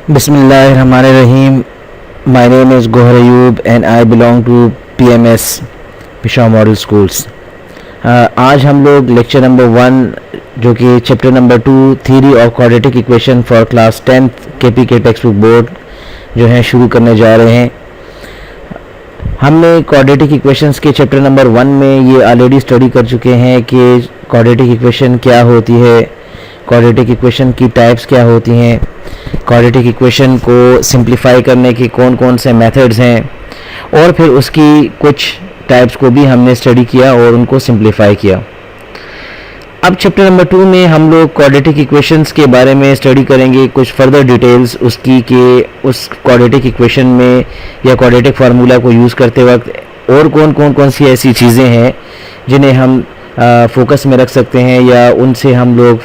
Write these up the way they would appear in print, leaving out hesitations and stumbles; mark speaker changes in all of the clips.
Speaker 1: Bismillahirrahmanirrahim. My name is Gohar Ayub and I belong to PMS Peshawar model schools. आज हम लोग lecture number 1 जो कि chapter number 2 theory of quadratic equation for class 10th KPK text book board जो है शुरू करने जा रहे हैं। हमने क्वाड्रेटिक इक्वेशंस के चैप्टर नंबर 1 में ये ऑलरेडी स्टडी कर चुके हैं कि क्वाड्रेटिक इक्वेशन क्या होती है, क्वाड्रेटिक इक्वेशन की टाइप्स क्या होती हैं, क्वाड्रेटिक इक्वेशन को सिंप्लीफाई करने के कौन कौन से मेथड्स हैं, और फिर उसकी कुछ टाइप्स को भी हमने स्टडी किया और उनको सिंप्लीफाई किया। अब चैप्टर नंबर 2 में हम लोग क्वाड्रेटिक इक्वेशंस के बारे में स्टडी करेंगे, कुछ फर्दर डिटेल्स उसकी कि उस क्वाड्रेटिक इक्वेशन में या क्वाड्रेटिक फार्मूला को यूज़ करते वक्त और कौन सी ऐसी चीज़ें हैं जिन्हें हम फोकस में रख सकते हैं या उनसे हम लोग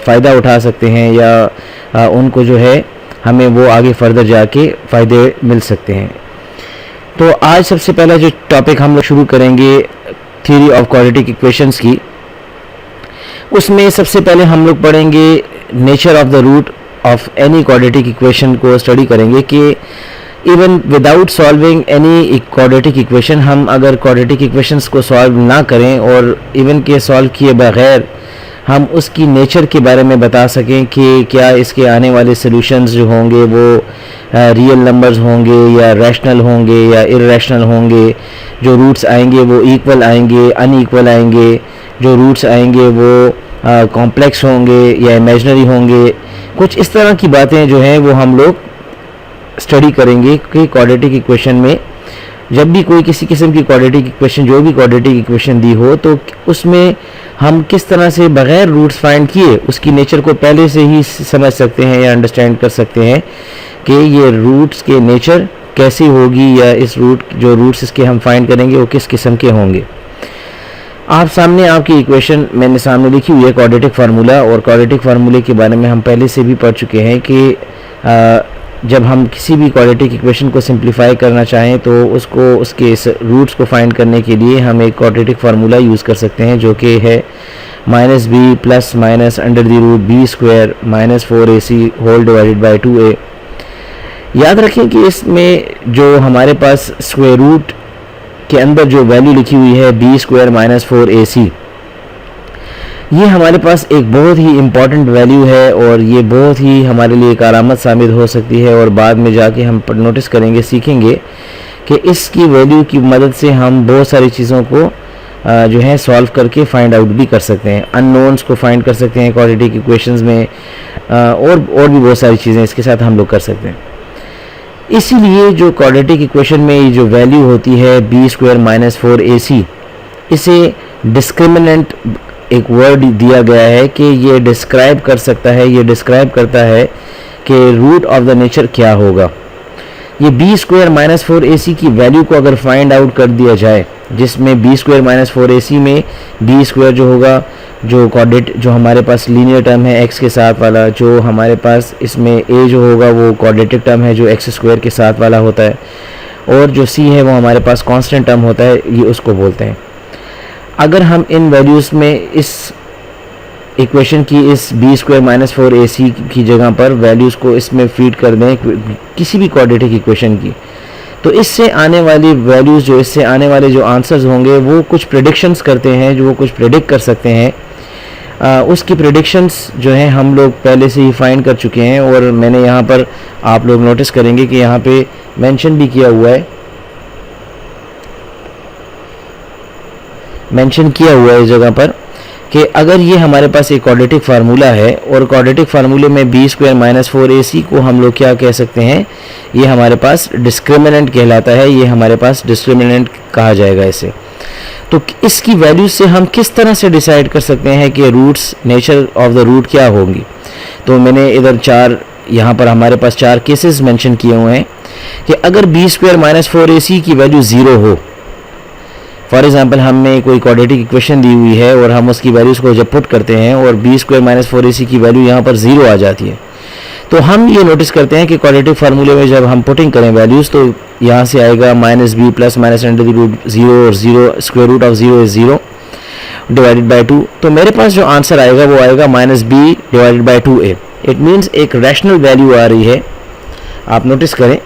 Speaker 1: फ़ायदा उठा सकते हैं या उनको जो है हमें वो आगे फर्दर जाके फ़ायदे मिल सकते हैं। तो आज सबसे पहला जो टॉपिक हम लोग शुरू करेंगे थ्योरी ऑफ क्वाड्रेटिक इक्वेशंस की, उसमें सबसे पहले हम लोग पढ़ेंगे nature of the root of any quadratic equation को स्टडी करेंगे कि even without solving any quadratic equation, हम अगर क्वाड्रेटिक इक्वेशंस को सॉल्व ना करें और इवन के सॉल्व किए बगैर हम उसकी नेचर के बारे में बता सकें कि क्या इसके आने वाले सॉल्यूशंस जो होंगे वो रियल नंबर्स होंगे या रैशनल होंगे या इररेशनल होंगे, जो रूट्स आएंगे वो इक्वल आएंगे, अनइक्वल आएंगे, जो रूट्स आएंगे वो कॉम्प्लेक्स होंगे या इमेजिनरी होंगे। कुछ इस तरह की बातें जो हैं वो हम लोग स्टडी करेंगे कि क्वाड्रेटिक इक्वेशन में जब भी कोई किसी किस्म की क्वाड्रेटिक इक्वेशन, जो भी क्वाड्रेटिक इक्वेशन दी हो, तो उसमें हम किस तरह से बग़ैर रूट्स फाइंड किए उसकी नेचर को पहले से ही समझ सकते हैं या अंडरस्टैंड कर सकते हैं कि ये रूट्स के नेचर कैसी होगी या इस जो रूट्स इसके हम फाइंड करेंगे वो किस किस्म के होंगे। आप सामने आपकी इक्वेशन मैंने सामने लिखी हुई है क्वाड्रेटिक फार्मूला, और क्वाड्रेटिक फार्मूले के बारे में हम पहले से भी पढ़ चुके हैं कि जब हम किसी भी क्वाड्रेटिक इक्वेशन को सिंप्लीफाई करना चाहें तो उसके रूट्स को फाइंड करने के लिए हम एक क्वाड्रेटिक फार्मूला यूज़ कर सकते हैं जो कि है -b plus minus under the root b square minus 4ac whole divided by 2a। याद रखें कि इसमें जो हमारे पास स्क्वायर रूट के अंदर जो वैल्यू लिखी हुई है b स्क्वायर माइनस 4ac, ये हमारे पास एक बहुत ही इम्पॉर्टेंट वैल्यू है और ये बहुत ही हमारे लिए एक आरामत साबित हो सकती है, और बाद में जाके हम नोटिस करेंगे, सीखेंगे कि इसकी वैल्यू की मदद से हम बहुत सारी चीज़ों को जो है सॉल्व करके फाइंड आउट भी कर सकते हैं, अननोन्स को फाइंड कर सकते हैं क्वाड्रेटिक इक्वेशंस में, और भी बहुत सारी चीज़ें इसके साथ हम लोग कर सकते हैं। इसीलिए जो क्वाड्रेटिक इक्वेशन में ये जो वैल्यू होती है b स्क्वायर माइनस 4ac, इसे डिस्क्रिमिनेंट एक वर्ड दिया गया है कि ये डिस्क्राइब कर सकता है, ये डिस्क्राइब करता है कि रूट ऑफ द नेचर क्या होगा। ये b स्क्वायर माइनस 4ac की वैल्यू को अगर फाइंड आउट कर दिया जाए, जिसमें b स्क्वायर माइनस 4ac में b स्क्वायर जो होगा, जो हमारे पास लीनियर टर्म है x के साथ वाला, जो हमारे पास इसमें a जो होगा वो क्वाड्रेटिक टर्म है जो x स्क्वायर के साथ वाला होता है, और जो c है वो हमारे पास कांस्टेंट टर्म होता है, ये उसको बोलते हैं। अगर हम इन वैल्यूज़ में इस इक्वेशन की इस b स्क्वायर माइनस 4ac की जगह पर वैल्यूज़ को इसमें फीड कर दें किसी भी क्वाड्रेटिक इक्वेशन की, तो इससे आने वाली वैल्यूज़, जो इससे आने वाले जो आंसर्स होंगे वो कुछ प्रेडिक्शंस करते हैं, जो वो कुछ प्रेडिक्ट कर सकते हैं। उसकी प्रेडिक्शंस जो हैं हम लोग पहले से ही फाइंड कर चुके हैं, और मैंने यहाँ पर आप लोग नोटिस करेंगे कि यहाँ पे मेंशन भी किया हुआ है, मेंशन किया हुआ है इस जगह पर कि अगर ये हमारे पास एक क्वाड्रेटिक फार्मूला है और क्वाड्रेटिक फार्मूले में b स्क्वायर माइनस 4ac को हम लोग क्या कह सकते हैं, ये हमारे पास डिस्क्रिमिनेंट कहलाता है, ये हमारे पास डिस्क्रिमिनेंट कहा जाएगा इसे। तो इसकी वैल्यू से हम किस तरह से डिसाइड कर सकते हैं कि roots, nature of the root क्या होंगी। तो मैंने इधर यहाँ पर हमारे पास 4 केसेस मेंशन किए हुए हैं कि अगर b स्क्वायर माइनस 4ac की वैल्यू 0 हो, फॉर एग्जाम्पल हमें कोई क्वाड्रेटिक इक्वेशन दी हुई है और हम उसकी वैल्यूज़ को जब पुट करते हैं और b स्क्वायर माइनस 4ac की वैल्यू यहाँ पर 0 आ जाती है, तो हम ये नोटिस करते हैं कि क्वाड्रेटिक फार्मूले में जब हम पुटिंग करें वैल्यूज़, तो यहाँ से आएगा -b plus minus under the root 0, और 0 square root of 0 is 0 divided by 2। तो मेरे पास जो आंसर आएगा वो आएगा -b divided by 2a। It means एक रैशनल वैल्यू आ रही है आप नोटिस करें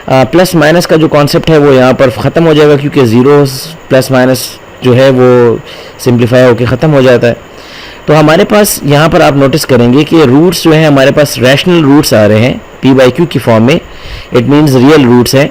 Speaker 1: प्लस माइनस का जो कॉन्सेप्ट है वो यहाँ पर ख़त्म हो जाएगा, क्योंकि ज़ीरो प्लस माइनस जो है वो सिंप्लीफाई होकर ख़त्म हो जाता है। तो हमारे पास यहाँ पर आप नोटिस करेंगे कि रूट्स जो है हमारे पास रैशनल रूट्स आ रहे हैं p/q की फॉर्म में, इट मीन्स रियल रूट्स हैं।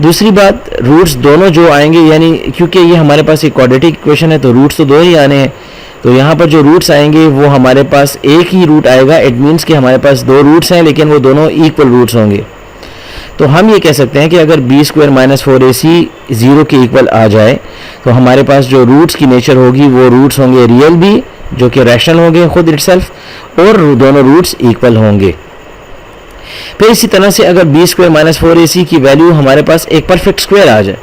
Speaker 1: दूसरी बात, रूट्स दोनों जो आएंगे, यानी क्योंकि ये हमारे पास एक क्वाड्रेटिक इक्वेशन है तो रूट्स तो दो ही आने हैं, तो यहाँ पर जो रूट्स आएंगे वो हमारे पास एक ही रूट आएगा। इट मीन्स कि हमारे पास दो रूट्स हैं लेकिन वो दोनों इक्वल रूट्स होंगे। तो हम ये कह सकते हैं कि अगर b² - 4ac 0 के इक्वल आ जाए तो हमारे पास जो रूट्स की नेचर होगी वो रूट्स होंगे रियल भी, जो कि रैशनल होंगे खुद इटसेल्फ, और दोनों रूट्स इक्वल होंगे। फिर इसी तरह से अगर b² - 4ac की वैल्यू हमारे पास एक परफेक्ट स्क्वायर आ जाए,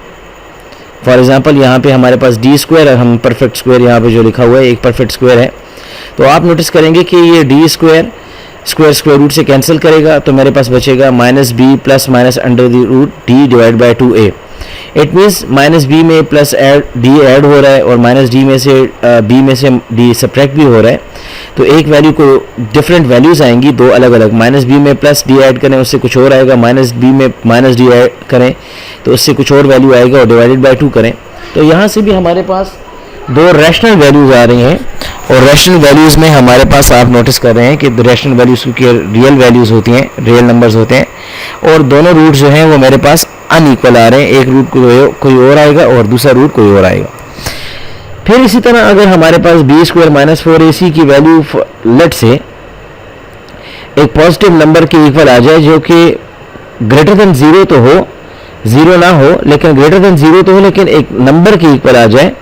Speaker 1: फॉर एग्जांपल यहाँ पे हमारे पास d² और हम परफेक्ट स्क्वायर यहाँ पे जो लिखा हुआ है एक परफेक्ट स्क्वायर है, तो आप नोटिस करेंगे कि ये d² स्क्वायर रूट से कैंसिल करेगा तो मेरे पास बचेगा -b plus minus under the root d divide by 2a। It means -b में प्लस d ऐड हो रहा है और -d में से b में से d सब्ट्रैक्ट भी हो रहा है, तो एक वैल्यू को डिफरेंट वैल्यूज़ आएंगी दो अलग अलग। -b में प्लस d ऐड करें उससे कुछ और आएगा, -b में -d ऐड करें तो उससे कुछ और वैल्यू आएगा, और डिवाइडेड बाई 2 करें तो यहाँ से भी हमारे पास दो रैशनल वैल्यूज़ आ रही हैं। और रैशनल वैल्यूज़ में हमारे पास आप नोटिस कर रहे हैं कि रैशनल वैल्यूज़ क्योंकि रियल वैल्यूज़ होती हैं, रियल नंबर्स होते हैं, और दोनों रूट जो हैं वो मेरे पास अनइक्वल आ रहे हैं, एक रूट कोई और आएगा और दूसरा रूट कोई और आएगा। फिर इसी तरह अगर हमारे पास b² - 4ac की वैल्यू लेट से एक पॉजिटिव नंबर के इक्वल आ जाए, जो कि ग्रेटर देन 0 तो हो, 0 ना हो लेकिन ग्रेटर देन 0 तो हो, लेकिन एक नंबर के इक्वल आ जाए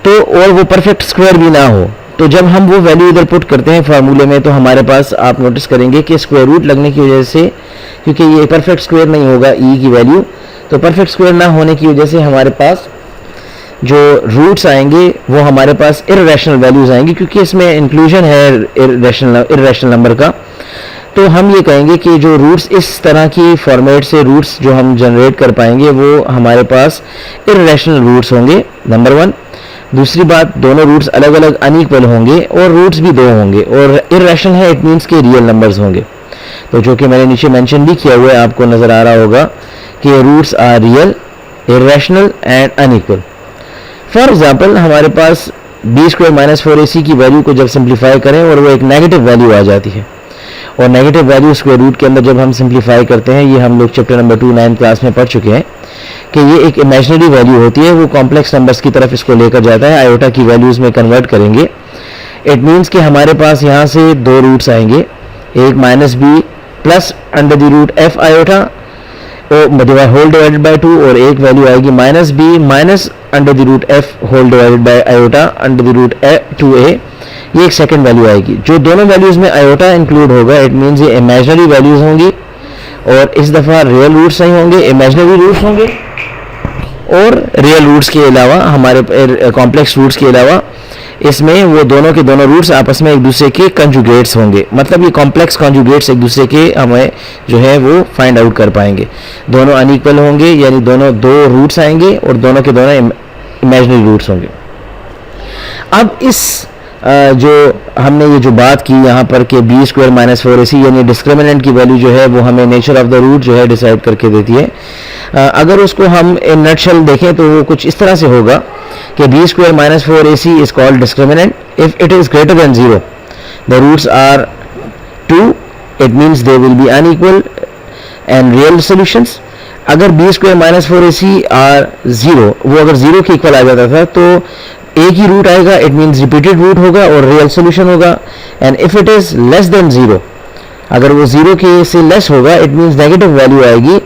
Speaker 1: तो, और वो परफेक्ट स्क्वायर भी ना हो, तो जब हम वो वैल्यू इधर पुट करते हैं फार्मूले में तो हमारे पास आप नोटिस करेंगे कि स्क्वायर रूट लगने की वजह से, क्योंकि ये परफेक्ट स्क्वायर नहीं होगा e की वैल्यू, तो परफेक्ट स्क्वायर ना होने की वजह से हमारे पास जो रूट्स आएंगे वो हमारे पास इर्रेशनल वैल्यूज़ आएंगी, क्योंकि इसमें इंक्लूजन है इर्रेशनल नंबर का। तो हम ये कहेंगे कि जो रूट्स इस तरह की फॉर्मेट से रूट्स जो हम जनरेट कर पाएंगे वो हमारे पास इर्रेशनल रूट्स होंगे, नंबर 1। दूसरी बात, दोनों रूट्स अलग अलग अनइक्वल होंगे और रूट्स भी दो होंगे, और इर्रेशनल है इट मीन्स के रियल नंबर्स होंगे, तो जो कि मैंने नीचे मेंशन भी किया हुआ है, आपको नज़र आ रहा होगा कि roots are real, irrational and unequal. For example हमारे पास b² - 4ac की वैल्यू को जब सिंप्लीफाई करें और वो एक नेगेटिव वैल्यू आ जाती है, और नेगेटिव वैल्यू स्क्वायर रूट के अंदर जब हम सिंप्लीफाई करते हैं, ये हम लोग चैप्टर नंबर 2 9th क्लास में पढ़ चुके हैं कि ये एक इमेजिनरी वैल्यू होती है, वो कॉम्प्लेक्स नंबर्स की तरफ इसको लेकर जाता है, आयोटा की वैल्यूज़ में कन्वर्ट करेंगे। इट मीन्स कि हमारे पास यहाँ से दो रूट्स आएंगे, एक -b plus under the root f iota whole divided by 2, और एक वैल्यू आएगी -b minus under the root f whole divided by iota under the root 2a, ये एक सेकंड वैल्यू आएगी। जो दोनों वैल्यूज़ में आयोटा इंक्लूड होगा इट मीन्स ये इमेजिनरी वैल्यूज़ होंगी, और इस दफ़ा रियल रूट्स नहीं होंगे, इमेजिनरी रूट्स होंगे, और रियल रूट्स के अलावा हमारे कॉम्प्लेक्स रूट्स के अलावा इसमें वो दोनों के दोनों रूट्स आपस में एक दूसरे के कंजुगेट्स होंगे, मतलब ये कॉम्प्लेक्स कंजुगेट्स एक दूसरे के हमें जो है वो फाइंड आउट कर पाएंगे। दोनों अनइक्वल होंगे, यानी दोनों दो रूट्स आएंगे और दोनों के दोनों इमेजिनरी रूट्स होंगे। अब इस जो हमने ये जो बात की यहाँ पर कि b² - 4ac यानी डिस्क्रिमिनेंट की वैल्यू जो है वो हमें नेचर ऑफ द रूट जो है डिसाइड करके देती है। अगर उसको हम इन नटशेल देखें तो वो कुछ इस तरह से होगा कि b² - 4ac is called discriminant if it is greater than 0, the roots are 2, it means they will be unequal and real solutions. अगर b² - 4ac आर 0, वो अगर 0 के इक्वल आ जाता था तो एक ही रूट आएगा, इट मीन्स रिपीटेड रूट होगा और रियल सोल्यूशन होगा। And if it is less than 0, अगर वो 0 के से लेस होगा इट मीन्स नेगेटिव वैल्यू आएगी,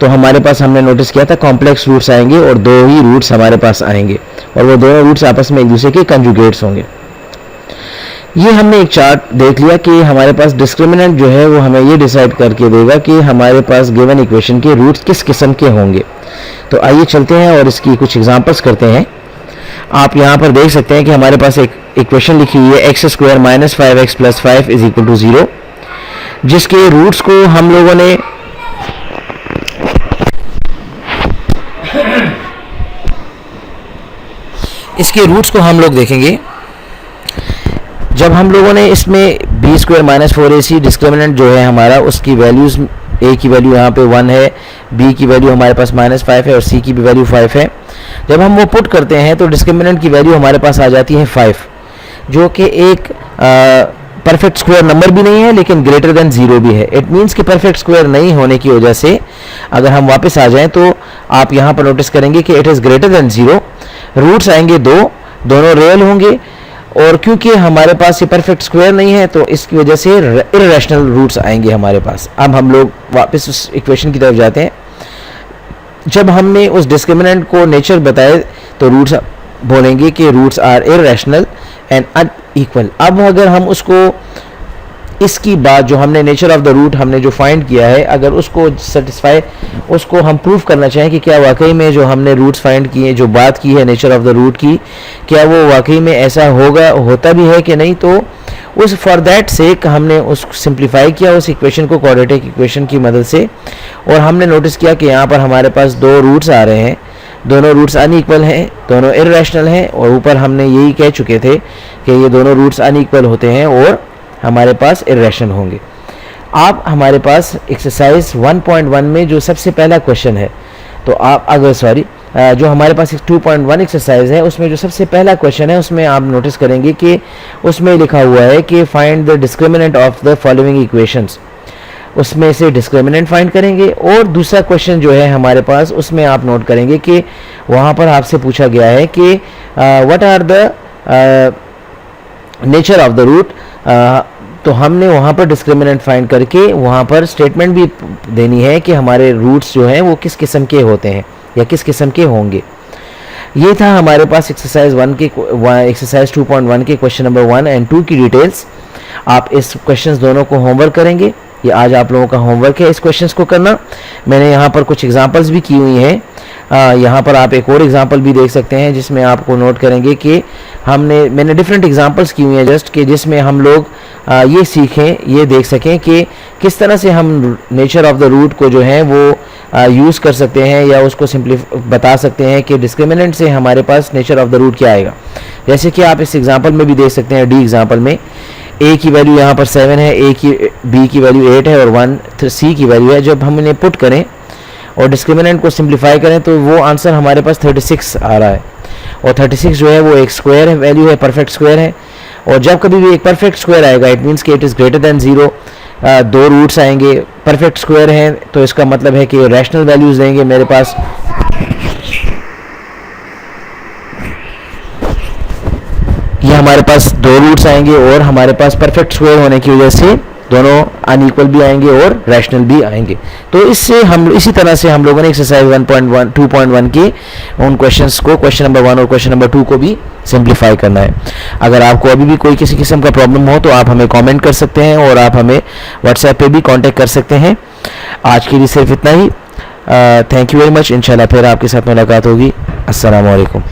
Speaker 1: तो हमारे पास हमने नोटिस किया था कॉम्प्लेक्स रूट्स आएंगे और दो ही रूट्स हमारे पास आएंगे, और वो दोनों रूट्स आपस में एक दूसरे के कंजुगेट्स होंगे। ये हमने एक चार्ट देख लिया कि हमारे पास डिस्क्रिमिनेंट जो है वो हमें ये डिसाइड करके देगा कि हमारे पास गिवन इक्वेशन के रूट्स किस किस्म के होंगे। तो आइए चलते हैं और इसकी कुछ एग्जांपल्स करते हैं। आप यहाँ पर देख सकते हैं कि हमारे पास एक इक्वेशन लिखी हुई है x² - 5x + 5 = 0, जिसके रूट्स को हम लोगों ने इसके रूट्स को हम लोग देखेंगे जब हम लोगों ने इसमें b² - 4ac डिस्क्रिमिनेंट जो है हमारा उसकी वैल्यूज़ ए की वैल्यू यहाँ पे 1 है, बी की वैल्यू हमारे पास -5 है और सी की भी वैल्यू 5 है। जब हम वो पुट करते हैं तो डिस्क्रिमिनेंट की वैल्यू हमारे पास आ जाती है 5, जो कि एक परफेक्ट स्क्वायर नंबर भी नहीं है लेकिन ग्रेटर देन 0 भी है। इट मीन्स कि परफेक्ट स्क्वायर नहीं होने की वजह से अगर हम वापस आ जाएं तो आप यहाँ पर नोटिस करेंगे कि it is greater than 0। Roots आएंगे दोनों रियल होंगे, और क्योंकि हमारे पास ये परफेक्ट स्क्वायर नहीं है तो इसकी वजह से इर्रेशनल रूट्स आएंगे हमारे पास। अब हम लोग वापस उस इक्वेशन की तरफ जाते हैं। जब हमने उस डिस्क्रिमिनेंट को नेचर बताए तो रूट्स बोलेंगे कि roots are irrational and unequal. अब अगर हम उसको इसकी बात जो हमने नेचर ऑफ द रूट हमने जो फाइंड किया है, अगर उसको सेटिस्फाई उसको हम प्रूव करना चाहें कि क्या वाकई में जो हमने रूट्स फाइंड किए, जो बात की है नेचर ऑफ द रूट की, क्या वो वाकई में ऐसा होता भी है कि नहीं, तो उस फॉर दैट सेक हमने उसको सिंप्लीफाई किया उस इक्वेशन को क्वाड्रेटिक इक्वेशन की मदद से, और हमने नोटिस किया कि यहाँ पर हमारे पास 2 रूट्स आ रहे हैं, दोनों रूट्स अनइक्वल हैं, दोनों इर्रेशनल हैं, और ऊपर हमने यही कह चुके थे कि ये दोनों रूट्स अनइक्वल होते हैं और हमारे पास इर्रेशनल होंगे। आप हमारे पास एक्सरसाइज 1.1 में जो सबसे पहला क्वेश्चन है, तो आप जो हमारे पास 2.1 एक्सरसाइज है उसमें जो सबसे पहला क्वेश्चन है उसमें आप नोटिस करेंगे कि उसमें लिखा हुआ है कि find the discriminant of the following equations. उसमें से डिस्क्रिमिनेंट फाइंड करेंगे, और दूसरा क्वेश्चन जो है हमारे पास उसमें आप नोट करेंगे कि वहाँ पर आपसे पूछा गया है कि what are the nature of the root. तो हमने वहाँ पर डिस्क्रिमिनेंट फाइंड करके वहाँ पर स्टेटमेंट भी देनी है कि हमारे रूट्स जो हैं वो किस किस्म के होते हैं या किस किस्म के होंगे। ये था हमारे पास एक्सरसाइज 2.1 के क्वेश्चन नंबर 1 एंड 2 की डिटेल्स। आप इस क्वेश्चंस दोनों को होमवर्क करेंगे, ये आज आप लोगों का होमवर्क है इस क्वेश्चंस को करना। मैंने यहाँ पर कुछ एग्जांपल्स भी की हुई हैं, यहाँ पर आप एक और एग्जांपल भी देख सकते हैं जिसमें आपको नोट करेंगे कि मैंने डिफरेंट एग्जांपल्स की हुई हैं जस्ट कि जिसमें हम लोग ये सीखें, ये देख सकें कि किस तरह से हम नेचर ऑफ द रूट को जो है वो यूज़ कर सकते हैं या उसको बता सकते हैं कि डिस्क्रिमिनेंट से हमारे पास नेचर ऑफ द रूट क्या आएगा। जैसे कि आप इस एग्जांपल में भी देख सकते हैं, डी एग्जांपल में ए की वैल्यू यहाँ पर 7 है, बी की वैल्यू 8 है और 1 सी की वैल्यू है। जब हम इन्हें पुट करें और डिस्क्रिमिनेंट को सिंप्लीफाई करें तो वो आंसर हमारे पास 36 आ रहा है, और 36 जो है वो एक स्क्वायर है, वैल्यू है, परफेक्ट स्क्वायर है। और जब कभी भी एक परफेक्ट स्क्वायर आएगा इट मीन्स कि it is greater than 0। 2 roots आएंगे, परफेक्ट स्क्वायर हैं तो इसका मतलब है कि रैशनल वैल्यूज़ देंगे मेरे पास। ये हमारे पास 2 रूट्स आएंगे और हमारे पास परफेक्ट स्क्वायर होने की वजह से दोनों अनइक्वल भी आएंगे और रैशनल भी आएंगे। तो इससे हम इसी तरह से हम लोगों ने एक्सरसाइज 2.1 के उन क्वेश्चंस को, क्वेश्चन नंबर 1 और क्वेश्चन नंबर 2 को भी सिंप्लीफाई करना है। अगर आपको अभी भी कोई किसी किस्म का प्रॉब्लम हो तो आप हमें कमेंट कर सकते हैं और आप हमें व्हाट्सएप पे भी कांटेक्ट कर सकते हैं। आज के लिए सिर्फ इतना ही। Thank you very much. इंशाल्लाह फिर आपके साथ मुलाकात होगी। अस्सलाम वालेकुम।